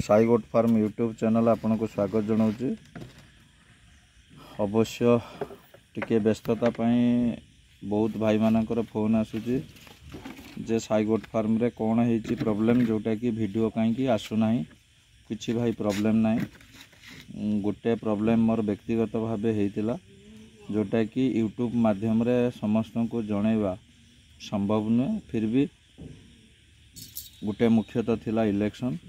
Sai goat farm YouTube channel आपन को स्वागत जनाऊँगी। अवश्य टिके व्यस्तता बहुत भाई मानकर फोन आसूची जे साई गोट फार्म रे कौन है प्रॉब्लम जोटा कि वीडियो कहीं आसूना किसी भाई प्रॉब्लम ना गोटे प्रॉब्लम मोर व्यक्तिगत भाव होता जोटा कि यूट्यूब माध्यम रे समस्त को जनइबा संभव नुहे। फिर भी गोटे मुख्यतः थिला इलेक्शन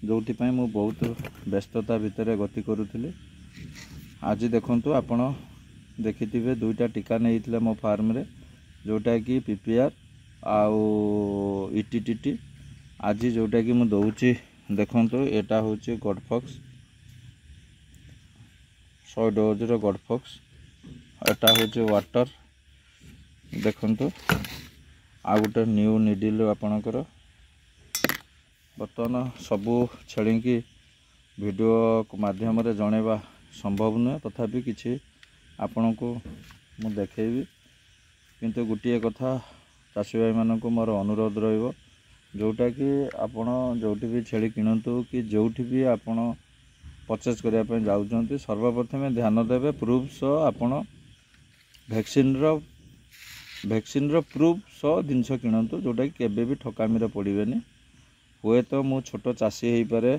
जो मु बहुत व्यस्तता भितर गति करुली। आज देखंतु आपण देखिथिबे दुईटा टीका नहीं मो फार्म रे जोटा कि पीपीआर आउ ईटीटीटी। आज जोटा कि मु दउची देखंतु एटा होची गॉडफॉक्स 100 डोज रो गॉडफॉक्स। एटा होची वाटर देखंतु आ गोटे न्यू निडिल आपणकर। बर्तमान सबू छेड़ी की वीडियो माध्यम रे जनइबा संभव नुहे, तथापि किछि आपण को मु देखेबी। किंतु गोटे कथा चाषी भाई मानक मोर अनुरोध रहिबो जोटा कि आपण जोठी भी छेड़ी किणतु कि जोठी भी आपण परचेज करिया पे जाउचंती सर्वप्रथम ध्यान देबे प्रूफ सो आपण वैक्सीन रो प्रूफ सो जिनस किणतु जोटा कि केबे भी ठकामी रे पड़िबेनी। हुए तो मु छोट चाषी हो पारे,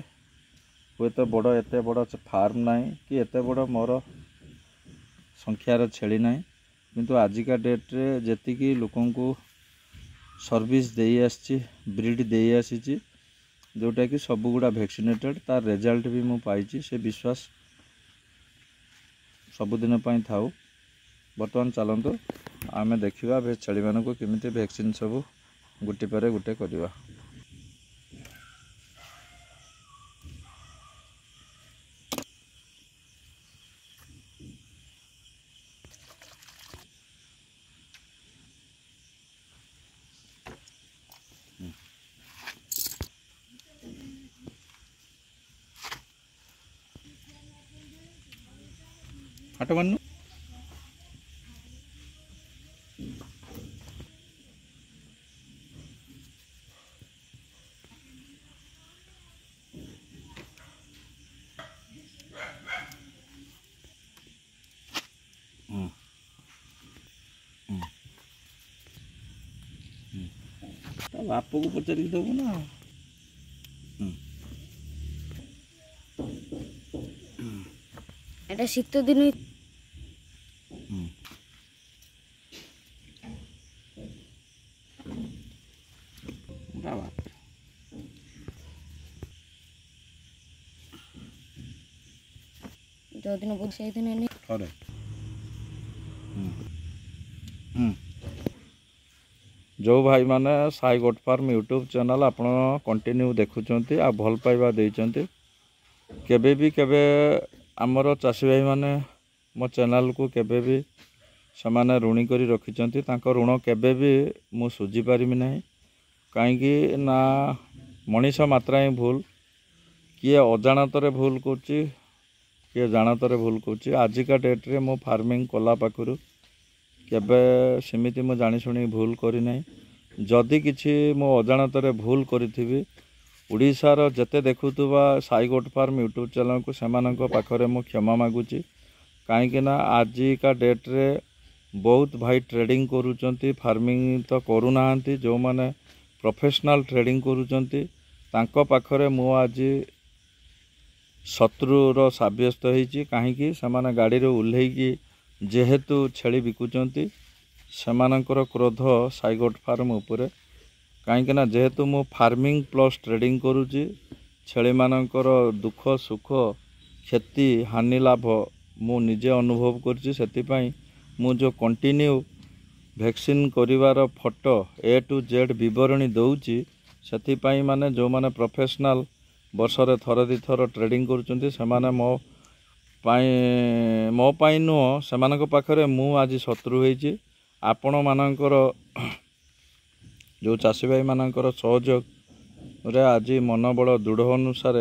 हुए तो बड़ एते बड़ फार्म ना कि एते बड़ मोर संख्यार छेड़ी ना, किंतु आजिका डेट रे जेतिकी लोकन को सर्विस दे आसी ब्रीड दे आसी जोटा कि सब गुड़ा वैक्सीनेटेड तार रिजल्ट भी मु पाई से विश्वास सबुदिन थाऊ। बर्तमान चलतु आम देखा छेली मान को केमिति वैक्सीन सब गोटे पर गोटे करवा। हाट मानु बाप को पचारिक दबु ना। এটা শীত দিন जो दिन बुध से दिन नहीं थरे जो भाई माने Sai goat farm YouTube channel आपण कंटिन्यू देखुंत आ भल पाइबा देइचंती। केबे भी केबे आमर चाषी भाई माने मो चैनल को केबे भी समाने ऋणी करी रखिचंती। तांको ऋण केबे भी मु सुझी पारिमि नाही। काईकि ना मनीष मात्रा ही भूल, किए अजाणतरे भूल करछि, किए जानतरे भूल करछि। आजिका डेट रे मो फार्मिंग कला पाखरु केबे सेमिति मु जानी शुणी भूल करी नाही। जदि किछि मो अजाणतरे भूल करिथिबी ओडिशार जते देखुतुबा Sai goat farm YouTube channel को सेमानक पाखरे मु क्षमा मागुची। काईकि ना आजिका डेट रे बहुत भाई ट्रेडिंग करूचंती, फार्मिंग तो करू नाहंती। जो माने प्रोफेशनल ट्रेडिंग करूचंती तांको पाखरे मु आज शत्रुर साब्यस्त होईची। काहीकि सेमाने गाड़ी रे उल्हेकी जेहेतु छेली बिकुचंती सेमानकर क्रोध साई गोट फार्म उपरे। काहींकि ना जेहेतु मु फार्मिंग प्लस ट्रेडिंग करूची छेली मानकर दुख सुख क्षति हानि लाभ मु निजे अनुभव करची। सेतिपाई मु जो कंटिन्यू वैक्सीन करिवार फोटो ए टू जेड विवरणी दउची सेतिपाई माने जो माने प्रोफेशनल वर्षरे थर दी थर ट्रेडिंग करूचंती सेमाने मो पाई नुह सेमानक पाखरे मु आज शत्रु होईची। आपण मानकर जो चाषी भाई मानकर सहयोग रे आज मनोबल दृढ़ अनुसार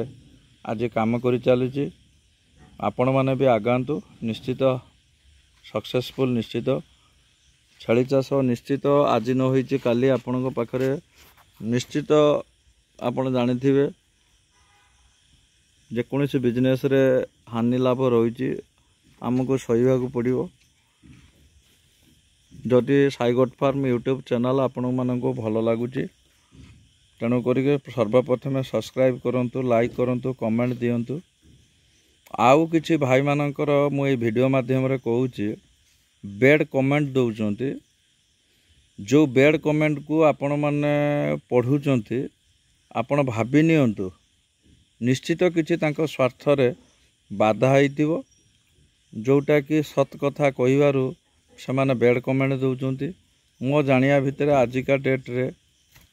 आज काम करी चली। आपण माने भी आगांतु निश्चित सक्सेसफुल निश्चित छेली चाष निश्चित आज न होईची काली आपणक पाखरे निश्चित आपण जानिथिबे जेकोसी बिजनेस रे हानि लाभ रही आमको सहीवाक पड़ो। जदि Sai goat farm YouTube channel आपण मानक भल लगुच तेणु करके सर्वप्रथमे सब्सक्राइब करंतु, लाइक करंतु, कमेंट दियंतु। आउ किछि भाई मानकर मु ए वीडियो माध्यम रे कहूची बैड कमेंट दौरान जो बैड कमेंट को आपण माने पढ़ुचंती आपण भाबी नियंतु निश्चित किछि तांको स्वार्थ रे बाधा होइतिबो जोटा कि सत कथा कहिबारु सेमाने बैड कमेंट दौरान। मो जानिया भितर आजिका डेट रे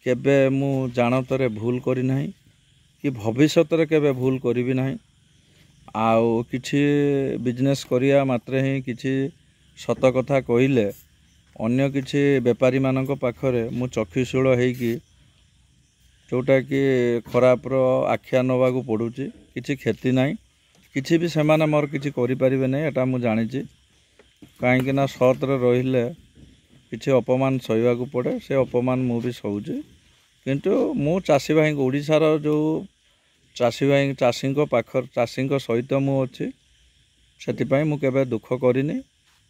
केबे मु जानतरे भूल करी नाही कि भविष्यत रे केबे भूल करी नाही। आउ किछि बिजनेस करिया मात्रे ही किछि सत कथा कहिले अन्य किछि व्यापारी मानक पाखरे मु चक्षुशूल हेकि जोटा कि खराबर आख्या नवाकू पड़ुची। किछि क्षति नाही, किछि भी सेमाने मोर किछि करि परिबे नै एटा मु जानिची। काहेकि ना सतरे रहिले किछि अपमान सहीवाकू पड़े, से अपमान मु भी सहुची। किंतु मु चाषी भाई ओडिशार जो चाषी भाई चाषी पाखर चाषी सहित मु अच्छी से मु केबे दुख करिनी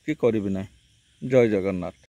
कि करिबि ना। जय जगन्नाथ।